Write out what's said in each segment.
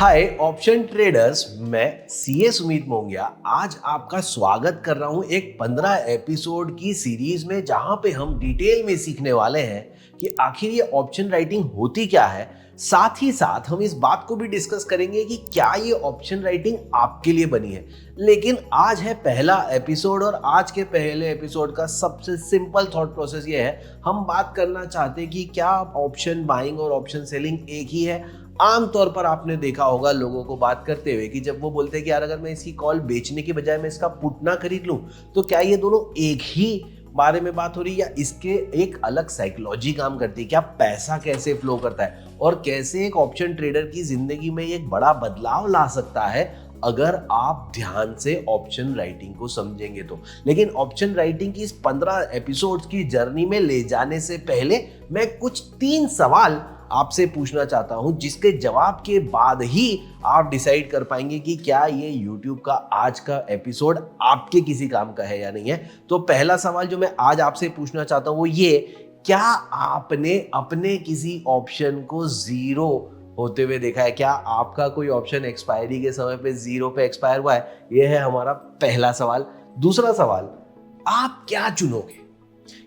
हाय option traders, मैं CA Sumit Mongia आज आपका स्वागत कर रहा हूं एक 15 एपिसोड की सीरीज में, जहां पे हम डिटेल में सीखने वाले हैं कि आखिर ये ऑप्शन राइटिंग होती क्या है। साथ ही साथ हम इस बात को भी डिस्कस करेंगे कि क्या ये ऑप्शन राइटिंग आपके लिए बनी है। लेकिन आज है पहला एपिसोड और आज के पहले एपिसोड का सबसे सिंपल थॉट प्रोसेस ये है, हम बात करना चाहते हैं कि क्या ऑप्शन बाइंग और ऑप्शन सेलिंग एक ही है। आमतौर पर आपने देखा होगा लोगों को बात करते हुए कि जब वो बोलते हैं कि यार अगर मैं इसकी कॉल बेचने की बजाय मैं इसका पुट ना खरीद लूं, तो क्या ये दोनों एक ही बारे में बात हो रही है या इसके एक अलग साइकोलॉजी काम करती है। क्या पैसा कैसे फ्लो करता है और कैसे एक ऑप्शन ट्रेडर की जिंदगी में एक बड़ा बदलाव ला सकता है अगर आप ध्यान से ऑप्शन राइटिंग को समझेंगे तो। लेकिन ऑप्शन राइटिंग की इस 15 एपिसोड्स की जर्नी में ले जाने से पहले मैं कुछ 3 सवाल आपसे पूछना चाहता हूं, जिसके जवाब के बाद ही आप डिसाइड कर पाएंगे कि क्या ये YouTube का आज का एपिसोड आपके किसी काम का है या नहीं है। तो पहला सवाल जो मैं आज आपसे पूछना चाहता हूं वो ये, क्या आपने अपने किसी ऑप्शन को जीरो होते हुए देखा है? क्या आपका कोई ऑप्शन एक्सपायरी के समय पे जीरो पे एक्सपायर हुआ है? यह है हमारा पहला सवाल। दूसरा सवाल, आप क्या चुनोगे?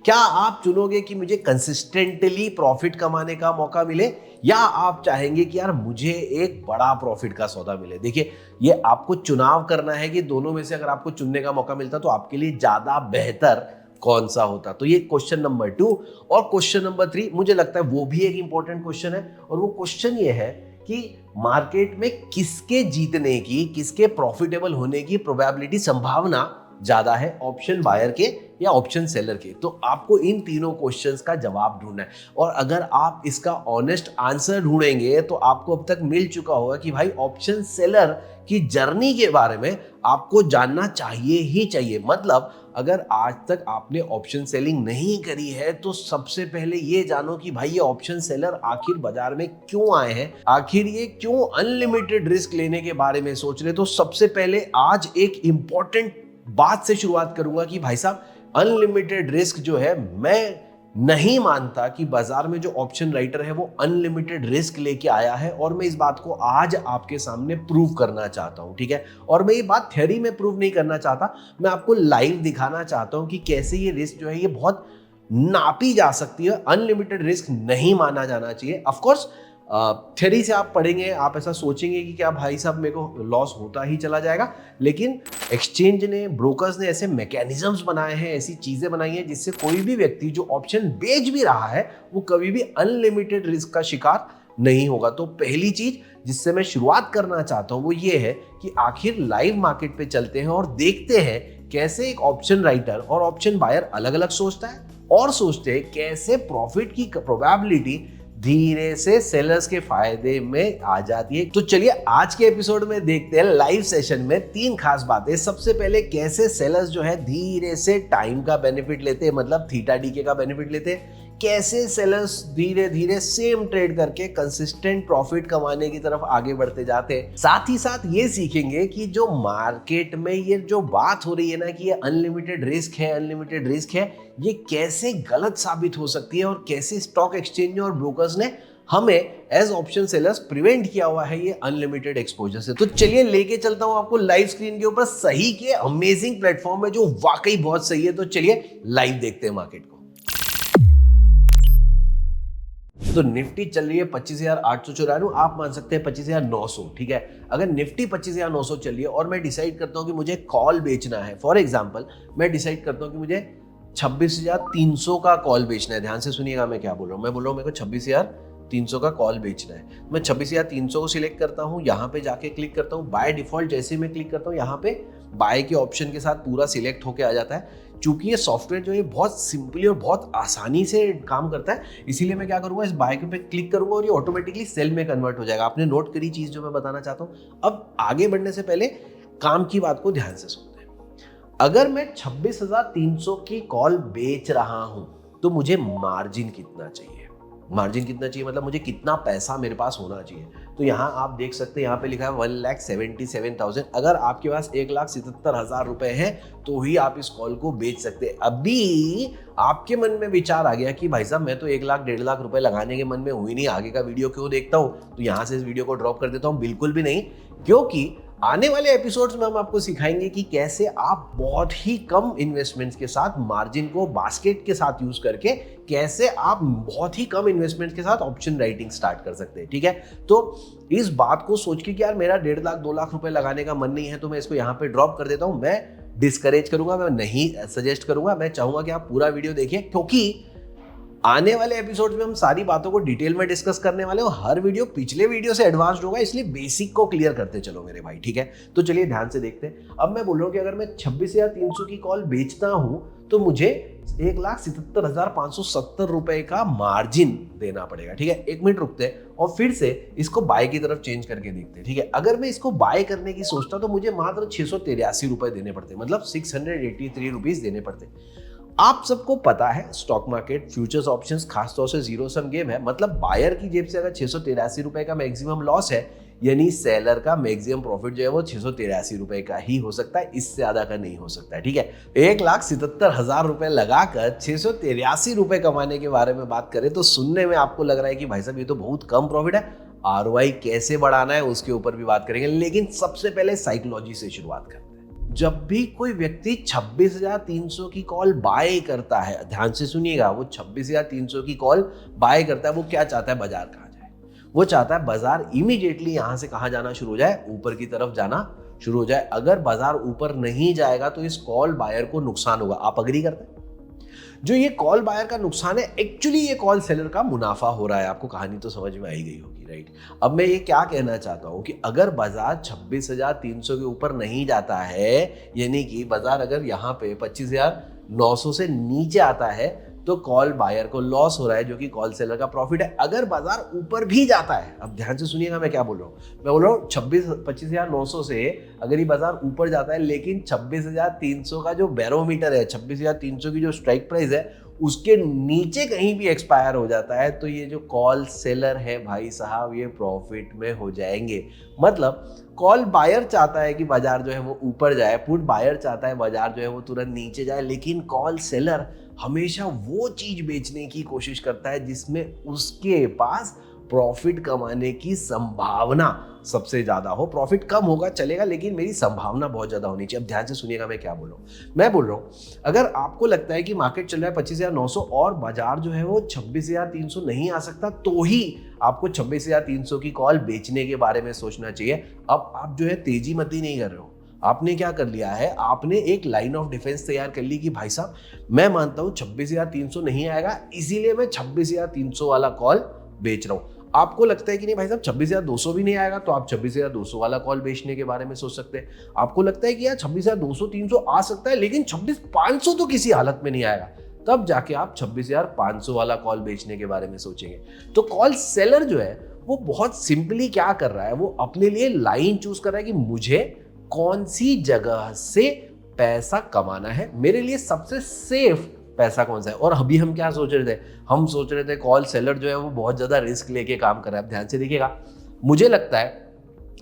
क्या आप चुनोगे कि मुझे कंसिस्टेंटली प्रॉफिट कमाने का मौका मिले, या आप चाहेंगे कि यार मुझे एक बड़ा प्रॉफिट का सौदा मिले? देखिए, ये आपको चुनाव करना है कि दोनों में से अगर आपको चुनने का मौका मिलता तो आपके लिए ज्यादा बेहतर कौन सा होता। तो ये क्वेश्चन नंबर 2। और क्वेश्चन नंबर 3 मुझे लगता है वो भी एक इंपॉर्टेंट क्वेश्चन है, और वो क्वेश्चन ये है कि मार्केट में किसके जीतने की, किसके प्रॉफिटेबल होने की प्रोबेबिलिटी, संभावना ज्यादा है, ऑप्शन बायर के या ऑप्शन सेलर के? तो आपको इन तीनों क्वेश्चंस का जवाब ढूंढना है। और अगर आप इसका ऑनेस्ट आंसर ढूंढेंगे तो आपको अब तक मिल चुका होगा कि भाई ऑप्शन सेलर की जर्नी के बारे में आपको जानना चाहिए ही चाहिए। मतलब अगर आज तक आपने ऑप्शन सेलिंग नहीं करी है तो सबसे पहले ये जानो कि भाई ये ऑप्शन सेलर आखिर बाजार में क्यों आए हैं, आखिर ये क्यों अनलिमिटेड रिस्क लेने के बारे में सोच रहे। तो सबसे पहले आज एक इंपॉर्टेंट बात से शुरुआत करूंगा कि भाई साहब, अनलिमिटेड रिस्क जो है, मैं नहीं मानता कि बाजार में जो ऑप्शन राइटर है वो अनलिमिटेड रिस्क लेके आया है, और मैं इस बात को आज आपके सामने प्रूव करना चाहता हूं। ठीक है, और मैं ये बात थ्योरी में प्रूव नहीं करना चाहता, मैं आपको लाइव दिखाना चाहता हूं कि कैसे ये रिस्क जो है ये बहुत नापी जा सकती है। अनलिमिटेड रिस्क नहीं माना जाना चाहिए। ऑफकोर्स थ्योरी से आप पढ़ेंगे, आप ऐसा सोचेंगे कि क्या भाई साहब मेरे को लॉस होता ही चला जाएगा, लेकिन एक्सचेंज ने, ब्रोकर्स ने ऐसे मैकेनिज्म्स बनाए हैं, ऐसी चीजें बनाई हैं जिससे कोई भी व्यक्ति जो ऑप्शन बेच भी रहा है वो कभी भी अनलिमिटेड रिस्क का शिकार नहीं होगा। तो पहली चीज जिससे मैं शुरुआत करना चाहता हूं वो ये है कि आखिर लाइव मार्केट पे चलते हैं और देखते हैं कैसे एक ऑप्शन राइटर और ऑप्शन बायर अलग अलग सोचता है, और सोचते हैं कैसे प्रॉफिट की प्रोबेबिलिटी धीरे से सेलर्स के फायदे में आ जाती है। तो चलिए आज के एपिसोड में देखते हैं लाइव सेशन में 3 खास बातें। सबसे पहले कैसे सेलर्स जो है धीरे से टाइम का बेनिफिट लेते हैं, मतलब थीटा डीके का बेनिफिट लेते हैं। कैसे सेलर्स धीरे धीरे सेम ट्रेड करके कंसिस्टेंट प्रॉफिट कमाने की तरफ आगे बढ़ते जाते हैं। साथ ही साथ ये सीखेंगे कि जो मार्केट में ये जो बात हो रही है ना कि ये अनलिमिटेड रिस्क है, अनलिमिटेड रिस्क है, ये कैसे गलत साबित हो सकती है, और कैसे स्टॉक एक्सचेंज और ब्रोकर्स ने हमें एज ऑप्शन सेलर्स प्रिवेंट किया हुआ है ये अनलिमिटेड एक्सपोजर से। तो चलिए लेके चलता हूं आपको लाइव स्क्रीन के ऊपर, सही के अमेजिंग प्लेटफॉर्म है जो वाकई बहुत सही है। तो चलिए लाइव देखते हैं मार्केट को। तो निफ्टी चल रही है 25,894, आप मान सकते हैं 25,900। ठीक है, अगर निफ्टी 25,900 चल रही है और मैं डिसाइड करता हूं कि मुझे कॉल बेचना है, फॉर एग्जांपल मैं डिसाइड करता हूं कि मुझे 26,300 का कॉल बेचना है। ध्यान से सुनिएगा मैं क्या बोल रहा हूं। मैं बोल रहा हूं मेरे को 26,300 का कॉल बेचना है। मैं 26,300 को सिलेक्ट करता हूं, यहाँ पे जाके क्लिक करता हूं। बाय डिफॉल्ट जैसे मैं क्लिक करता हूं यहाँ पे बाय के ऑप्शन के साथ पूरा सिलेक्ट होके आ जाता है। चूंकि ये सॉफ्टवेयर जो है बहुत सिंपली और बहुत आसानी से काम करता है, इसीलिए मैं क्या करूंगा, इस बाय पे क्लिक करूंगा और ये ऑटोमेटिकली सेल में कन्वर्ट हो जाएगा। आपने नोट करी चीज जो मैं बताना चाहता हूं। अब आगे बढ़ने से पहले काम की बात को ध्यान से सुनते हैं। अगर मैं 26,300 की कॉल बेच रहा हूं तो मुझे मार्जिन कितना चाहिए? मार्जिन कितना चाहिए मतलब मुझे कितना पैसा मेरे पास होना चाहिए। तो यहाँ आप देख सकते हैं, यहाँ पे लिखा है 1,77,000। अगर आपके पास 1,77,000 रुपए हैं तो ही आप इस कॉल को बेच सकते हैं। अभी आपके मन में विचार आ गया कि भाई साहब मैं तो 1 लाख 1.5 लाख रुपए लगाने के मन में हुई नहीं, आगे का वीडियो क्यों देखता हूँ, तो यहाँ से इस वीडियो को ड्रॉप कर देता हूँ। बिल्कुल भी नहीं, क्योंकि आने वाले एपिसोड्स में हम आपको सिखाएंगे कि कैसे आप बहुत ही कम इन्वेस्टमेंट्स के साथ मार्जिन को बास्केट के साथ यूज करके कैसे आप बहुत ही कम इन्वेस्टमेंट्स के साथ ऑप्शन राइटिंग स्टार्ट कर सकते हैं। ठीक है, तो इस बात को सोच के कि यार मेरा 1.5 लाख 2 लाख रुपए लगाने का मन नहीं है तो मैं इसको यहाँ पे ड्रॉप कर देता हूँ, मैं डिस्करेज करूंगा, मैं नहीं सजेस्ट करूंगा। मैं चाहूंगा कि आप पूरा वीडियो देखिए, क्योंकि आने वाले एपिसोड में हम सारी बातों को डिटेल में डिस्कस करने वाले हैं। हर वीडियो पिछले वीडियो से एडवांस्ड होगा, इसलिए बेसिक को क्लियर करते चलो मेरे भाई। ठीक है, तो चलिए ध्यान से देखते हैं। अब मैं बोल रहा हूँ कि अगर मैं 26,300 की कॉल बेचता हूं तो मुझे 1,77,570 रुपए का मार्जिन देना पड़ेगा। ठीक है, 1 मिनट रुकते हैं और फिर से इसको बाय की तरफ चेंज करके देखते हैं। ठीक है, अगर मैं इसको बाय करने की सोचता तो मुझे मात्र 683 रुपए देने पड़ते, मतलब 683 रुपीज देने पड़ते। आप सबको पता है स्टॉक मार्केट, फ्यूचर्स, ऑप्शंस खासतौर से जीरो सम गेम है। मतलब बायर की जेब से अगर 683 रुपए का मैक्सिमम लॉस है, यानी सेलर का मैक्सिमम प्रॉफिट जो है वो 683 रुपए का ही हो सकता है, इससे ज्यादा का नहीं हो सकता है। ठीक है, 1,77,000 रुपए लगाकर 683 रुपए कमाने के बारे में बात करें तो सुनने में आपको लग रहा है कि भाई साहब ये तो बहुत कम प्रॉफिट है। आरओआई कैसे बढ़ाना है उसके ऊपर भी बात करेंगे, लेकिन सबसे पहले साइकोलॉजी से शुरुआत करते हैं। जब भी कोई व्यक्ति 26,300 की कॉल बाय करता है, ध्यान से सुनिएगा, वो 26,300 की कॉल बाय करता है, वो क्या चाहता है? बाजार कहाँ जाए। वो चाहता है बाजार इमीडिएटली यहां से कहाँ जाना शुरू हो जाए, ऊपर की तरफ जाना शुरू हो जाए। अगर बाजार ऊपर नहीं जाएगा तो इस कॉल बायर को नुकसान होगा। आप अग्री करते हैं? जो ये कॉल बायर का नुकसान है, एक्चुअली ये कॉल सेलर का मुनाफा हो रहा है। आपको कहानी तो समझ में आई गई होगी, राइट? अब मैं ये क्या कहना चाहता हूं कि अगर बाजार 26,300 के ऊपर नहीं जाता है, यानी कि बाजार अगर यहाँ पे 25,900 से नीचे आता है तो कॉल बायर को लॉस हो रहा है, जो कि कॉल सेलर का प्रॉफिट है। अगर बाजार ऊपर भी जाता है, अब ध्यान से सुनिएगा मैं क्या बोल रहा हूँ, मैं बोल रहा हूँ 25,900 से अगर ये बाजार ऊपर जाता है, लेकिन 26,300 का जो बैरोमीटर है, 26,300 की जो स्ट्राइक प्राइस है, उसके नीचे कहीं भी एक्सपायर हो जाता है, तो ये जो कॉल सेलर है भाई साहब, ये प्रॉफिट में हो जाएंगे। मतलब कॉल बायर चाहता है कि बाजार जो है वो ऊपर जाए, पुट बायर चाहता है बाजार जो है वो तुरंत नीचे जाए, लेकिन कॉल सेलर हमेशा वो चीज बेचने की कोशिश करता है जिसमें उसके पास प्रॉफिट कमाने की संभावना सबसे ज्यादा हो। प्रॉफिट कम होगा चलेगा, लेकिन मेरी संभावना बहुत ज्यादा होनी चाहिए। अब ध्यान से सुनिएगा मैं क्या बोल रहा हूँ। मैं बोल रहा हूँ अगर आपको लगता है कि मार्केट चल रहा है 25,900 और बाजार जो है वो 26,300 नहीं आ सकता, तो ही आपको 26,300 की कॉल बेचने के बारे में सोचना चाहिए। अब आप जो है तेजी मती नहीं कर रहे हो, आपने क्या कर लिया है, आपने एक लाइन ऑफ डिफेंस तैयार कर ली कि भाई साहब मैं मानता हूं 26,300 नहीं आएगा, इसीलिए मैं 26,300 वाला कॉल बेच रहा हूं। आपको लगता है कि नहीं भाई साहब 26,200 भी नहीं आएगा, तो आप 26,200 वाला कॉल बेचने के बारे में सोच सकते हैं। आपको लगता है कि यार 26,200 300 आ सकता है, लेकिन 26,500 तो किसी हालत में नहीं आएगा, तब जाके आप 26,500 वाला कॉल बेचने के बारे में सोचेंगे। तो कॉल सेलर जो है वो बहुत सिंपली क्या कर रहा है, वो अपने लिए लाइन चूज कर रहा है कि मुझे कौन सी जगह से पैसा कमाना है, मेरे लिए सबसे सेफ पैसा कौन सा है। और अभी हम क्या सोच रहे थे, हम सोच रहे थे कॉल सेलर जो है वो बहुत ज्यादा रिस्क लेके काम कर रहा है। ध्यान से देखिएगा, मुझे लगता है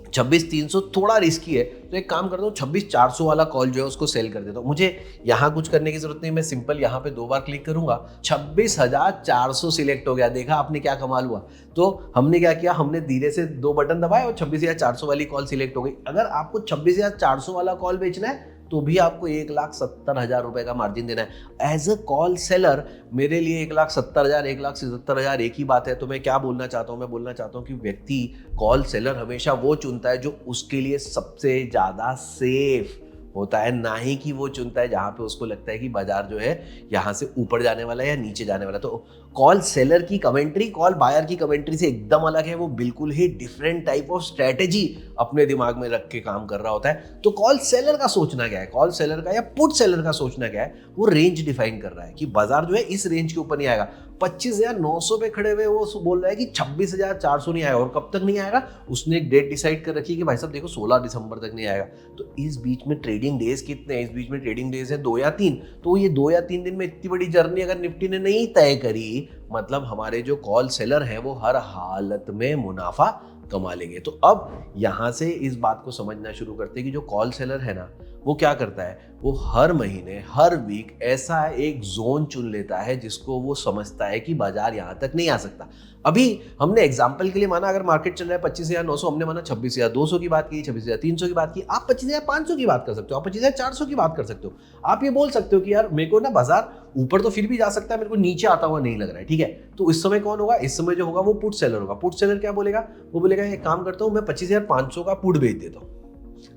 26,300 थोड़ा रिस्की है, तो एक काम करता हूँ 26,400 वाला कॉल जो है उसको सेल कर देता हूँ। मुझे यहाँ कुछ करने की जरूरत नहीं, मैं सिंपल यहाँ पे 2 बार क्लिक करूंगा, 26,400 सिलेक्ट हो गया। देखा आपने क्या कमाल हुआ। तो हमने क्या किया, हमने धीरे से 2 बटन दबाए और 26,400 वाली कॉल सिलेक्ट हो गई। अगर आपको 26,400 वाला कॉल बेचना है तो भी आपको 1,70,000 रुपए का मार्जिन देना है। एज अ कॉल सेलर मेरे लिए 1,70,000 1,77,000 एक ही बात है। तो मैं क्या बोलना चाहता हूँ, मैं बोलना चाहता हूँ कि व्यक्ति कॉल सेलर हमेशा वो चुनता है जो उसके लिए सबसे ज्यादा सेफ होता है, ना ही कि वो चुनता है जहां पे उसको लगता है कि बाजार जो है यहाँ से ऊपर जाने वाला है या नीचे जाने वाला है। तो कॉल सेलर की कमेंट्री कॉल बायर की कमेंट्री से एकदम अलग है। वो बिल्कुल ही डिफरेंट टाइप ऑफ स्ट्रेटेजी अपने दिमाग में रख के काम कर रहा होता है। तो कॉल सेलर का सोचना क्या है, कॉल सेलर का या पुट सेलर का सोचना क्या है, वो रेंज डिफाइन कर रहा है कि बाजार जो है इस रेंज के ऊपर नहीं आएगा। 25,900 पे खड़े हुए वो बोल रहा है कि 26,400 नहीं आएगा। और कब तक नहीं आएगा, उसने एक डेट डिसाइड कर रखी है कि भाई साहब देखो 16 दिसंबर तक नहीं आएगा। तो इस बीच में ट्रेडिंग डेज कितने हैं, इस बीच में ट्रेडिंग डेज है 2 या 3। तो ये 2 या 3 दिन में इतनी बड़ी जर्नी अगर निफ्टी ने नहीं तय करी, मतलब हमारे जो कॉल सेलर हैं वो हर हालत में मुनाफा कमा लेंगे। तो अब यहाँ से इस बात को समझना शुरू करते हैं कि जो कॉल सेलर है ना, वो क्या करता है, वो हर महीने हर वीक ऐसा एक जोन चुन लेता है जिसको वो समझता है कि बाजार यहाँ तक नहीं आ सकता। अभी हमने एग्जाम्पल के लिए माना अगर मार्केट चल रहा है 25,900, हमने माना 26,200 की बात की, 26,300 की बात की, आप 25,500 की बात कर सकते हो, आप 25,400 की बात कर सकते हो। आप ये बोल सकते हो कि यार मेरे को ना बाजार ऊपर तो फिर भी जा सकता है, मेरे को नीचे आता हुआ नहीं लग रहा है, ठीक है। तो इस समय कौन होगा, इस समय जो होगा वो पुट सेलर होगा। पुट सेलर क्या बोलेगा, वो बोलेगा एक काम करता हूँ मैं 25,500 का पुट बेच देता हूँ।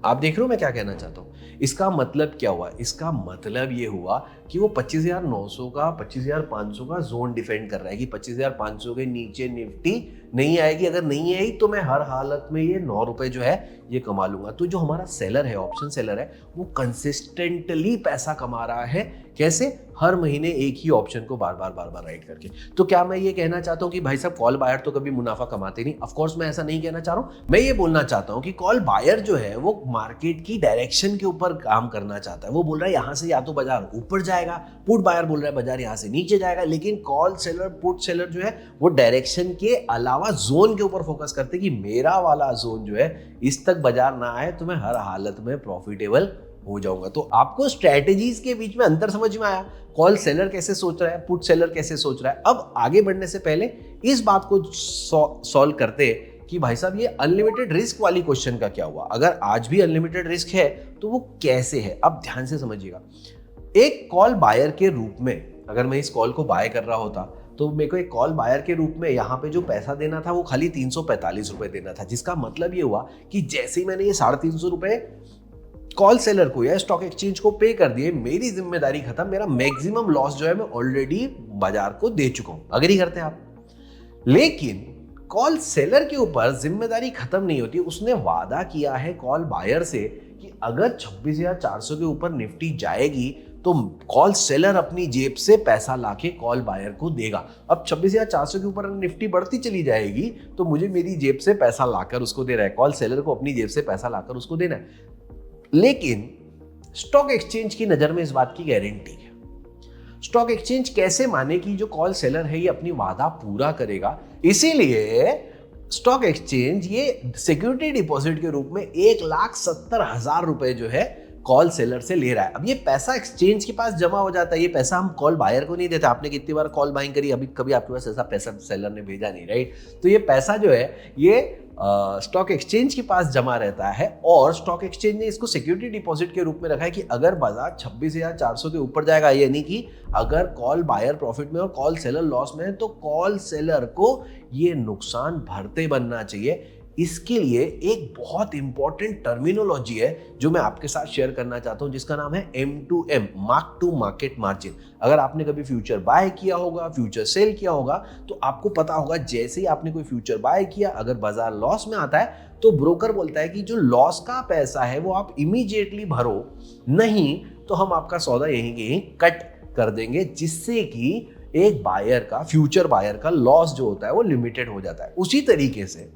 आप देख रहे हो मैं क्या कहना चाहता हूँ। इसका मतलब क्या हुआ, इसका मतलब ये हुआ कि वो 25,900 का 25,500 का जोन डिफेंड कर रहा है कि 25,500 के नीचे निफ्टी नहीं आएगी, अगर नहीं आई तो मैं हर हालत में ये 9 रुपए जो है ये कमा लूंगा। तो जो हमारा सेलर है, ऑप्शन सेलर है, वो कंसिस्टेंटली पैसा कमा रहा है। कैसे, हर महीने एक ही ऑप्शन को बार बार राइट करके। तो क्या मैं ये कहना चाहता हूँ कि भाई साहब कॉल बायर तो कभी मुनाफा कमाते नहीं? ऑफ कोर्स मैं ऐसा नहीं कहना चाह रहा हूँ। मैं ये बोलना चाहता हूँ कि कॉल बायर जो है वो मार्केट की डायरेक्शन के ऊपर काम करना चाहता है। वो बोल रहा है यहाँ से या तो बाजार ऊपर जाएगा, पुट बायर बोल रहा है बाजार यहाँ से नीचे जाएगा। लेकिन कॉल सेलर, पुट सेलर जो है वो डायरेक्शन के अलावा जोन के ऊपर फोकस करते कि मेरा वाला जोन जो है इस तक बाजार ना आए तो मैं हर हालत में प्रॉफिटेबल हो जाऊंगा। तो आपको स्ट्रेटेजीज के बीच में अंतर समझ में आया, कॉल सेलर कैसे सोच रहा है, पुट सेलर कैसे सोच रहा है। अब आगे बढ़ने से पहले इस बात को सॉल्व करते कि भाई साहब ये अनलिमिटेड रिस्क वाली क्वेश्चन का क्या हुआ। अगर आज भी अनलिमिटेड रिस्क है तो वो कैसे है, अब ध्यान से समझिएगा। एक कॉल बायर के रूप में अगर मैं इस कॉल को बाय कर रहा होता तो मेरे को एक कॉल बायर के रूप में यहाँ पे जो पैसा देना था वो खाली 345 रुपए देना था, जिसका मतलब ये हुआ कि जैसे ही मैंने ये 350 रुपए कॉल सेलर को या स्टॉक एक्सचेंज को पे कर दिए, मेरी जिम्मेदारी खत्म, मेरा मैक्सिमम लॉस जो है मैं ऑलरेडी बाजार को दे चुका हूं। अग्री करते हैं आप? लेकिन कॉल सेलर के ऊपर जिम्मेदारी खत्म नहीं होती। उसने वादा किया है कॉल बायर से कि अगर 26,400 के ऊपर निफ्टी जाएगी तो कॉल सेलर अपनी जेब से पैसा लाके कॉल बायर को देगा। अब 26,400 के ऊपर निफ्टी बढ़ती चली जाएगी तो मुझे मेरी जेब से पैसा लाकर उसको दे रहा है, कॉल सेलर को अपनी जेब से पैसा लाकर उसको देना है। लेकिन स्टॉक एक्सचेंज की नजर में इस बात की गारंटी है। स्टॉक एक्सचेंज कैसे माने कि जो कॉल सेलर है ये अपनी वादा पूरा करेगा? इसीलिए स्टॉक एक्सचेंज ये सिक्योरिटी डिपॉजिट के रूप में 1,70,000 रुपए जो है कॉल सेलर से ले रहा है। अब ये पैसा एक्सचेंज के पास जमा हो जाता है, ये पैसा हम कॉल बायर को नहीं देते। आपने कितनी बार कॉल बाइंग करी, अभी कभी आपके पास ऐसा पैसा सेलर ने भेजा नहीं, राइट? तो ये पैसा जो है ये स्टॉक एक्सचेंज के पास जमा रहता है और स्टॉक एक्सचेंज ने इसको सिक्योरिटी डिपॉजिट के रूप में रखा है कि अगर बाजार 26,400 के ऊपर जाएगा, यानी कि अगर कॉल बायर प्रॉफिट में और कॉल सेलर लॉस में है, तो कॉल सेलर को ये नुकसान भरते बनना चाहिए। इसके लिए एक बहुत इंपॉर्टेंट टर्मिनोलॉजी है जो मैं आपके साथ शेयर करना चाहता हूं, जिसका नाम है M2M, mark to market margin. अगर आपने कभी फ्यूचर बाय किया होगा, फ्यूचर सेल किया होगा, तो आपको पता होगा जैसे ही आपने कोई फ्यूचर बाय किया, अगर बाजार लॉस में आता है तो ब्रोकर बोलता है कि जो लॉस का पैसा है वो आप इमीडिएटली भरो, नहीं तो हम आपका सौदा यहीं के यहीं कट कर देंगे, जिससे कि एक बायर का, फ्यूचर बायर का लॉस जो होता है वो लिमिटेड हो जाता है। उसी तरीके से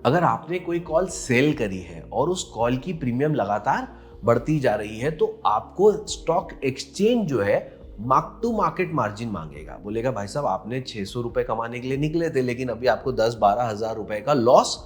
अगर आपने कोई कॉल सेल करी है और उस कॉल की प्रीमियम लगातार बढ़ती जा रही है, तो आपको स्टॉक एक्सचेंज जो है मार्क टू मार्केट मार्जिन मांगेगा। बोलेगा भाई साहब आपने 600 रुपए कमाने के लिए निकले थे, लेकिन अभी आपको 10-12 हजार रुपए का लॉस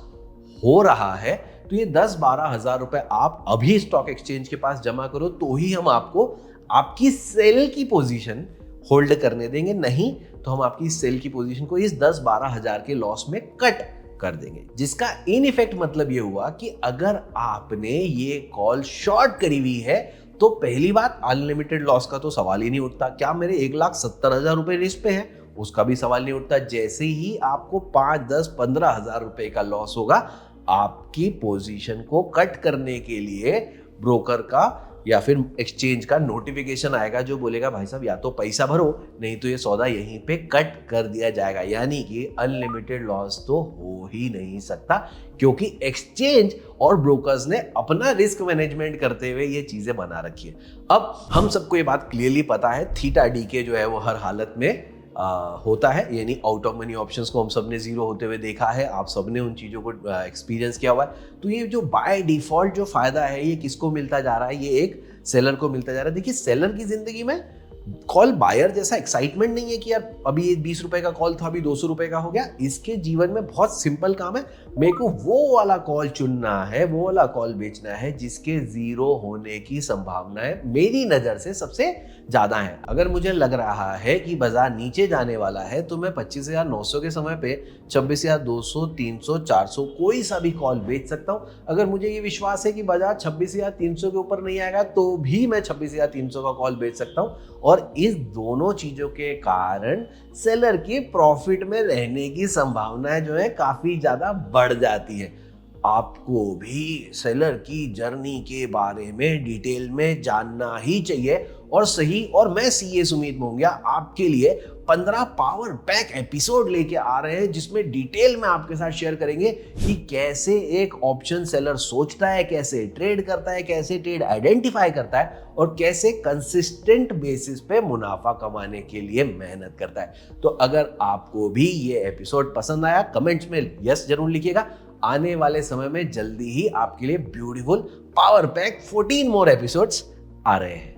हो रहा है, तो ये 10-12 हजार रुपए आप अभी स्टॉक एक्सचेंज के पास जमा करो, तो ही हम आपको आपकी सेल की पोजीशन होल्ड करने देंगे, नहीं तो हम आपकी सेल की पोजीशन को इस 10-12 हजार के लॉस में कट कर देंगे। जिसका इन इफेक्ट मतलब ये हुआ कि अगर आपने ये कॉल शॉर्ट करी हुई है तो पहली बात अनलिमिटेड लॉस का तो सवाल ही नहीं उठता। क्या मेरे 1,70,000 रुपए रिस्क पे है, उसका भी सवाल नहीं उठता। जैसे ही आपको 5, 10, 15 हजार रुपए का लॉस होगा, आपकी पोजीशन को कट करने के लिए ब्रोकर का या फिर एक्सचेंज का नोटिफिकेशन आएगा जो बोलेगा भाई साहब या तो पैसा भरो, नहीं तो ये सौदा यहीं पे कट कर दिया जाएगा। यानी कि अनलिमिटेड लॉस तो हो ही नहीं सकता, क्योंकि एक्सचेंज और ब्रोकर्स ने अपना रिस्क मैनेजमेंट करते हुए ये चीजें बना रखी है। अब हम सबको ये बात क्लियरली पता है, थीटा डीके जो है वो हर हालत में होता है, यानी आउट ऑफ मनी ऑप्शंस को हम सब ने जीरो होते हुए देखा है, आप सब ने उन चीज़ों को एक्सपीरियंस किया हुआ है। तो ये जो बाय डिफॉल्ट जो फायदा है ये किसको मिलता जा रहा है? ये एक सेलर को मिलता जा रहा है। देखिए सेलर की जिंदगी में कॉल बायर जैसा एक्साइटमेंट नहीं है कि यार अभी ये 20 रुपए का कॉल था, अभी 200 रुपए का हो गया। इसके जीवन में बहुत सिंपल काम है, मेरे को वो वाला कॉल चुनना है, वो वाला कॉल बेचना है जिसके जीरो होने की संभावनाएं मेरी नजर से सबसे ज्यादा है। अगर मुझे लग रहा है कि बाजार नीचे जाने वाला है तो मैं 25,900 के समय पे 26,200, 300, 400 कोई सा भी कॉल बेच सकता हूं। अगर मुझे ये विश्वास है कि बाजार 26,300 के ऊपर नहीं आएगा तो भी मैं 26,300 का कॉल बेच सकता हूं। और इस दोनों चीजों के कारण सेलर की प्रॉफिट में रहने की संभावनाएं जो है काफी ज्यादा बढ़ जाती है। आपको भी सेलर की जर्नी के बारे में डिटेल में जानना ही चाहिए और सही। और मैं सीए सुमित मोंगिया आपके लिए 15 पावर पैक एपिसोड लेके आ रहे हैं जिसमें डिटेल में आपके साथ शेयर करेंगे कि कैसे एक ऑप्शन सेलर सोचता है, कैसे ट्रेड करता है, कैसे ट्रेड आइडेंटिफाई करता है और कैसे कंसिस्टेंट बेसिस पे मुनाफा कमाने के लिए मेहनत करता है। तो अगर आपको भी ये एपिसोड पसंद आया कमेंट्स में यस जरूर लिखिएगा। आने वाले समय में जल्दी ही आपके लिए beautiful power pack 14 more episodes आ रहे हैं।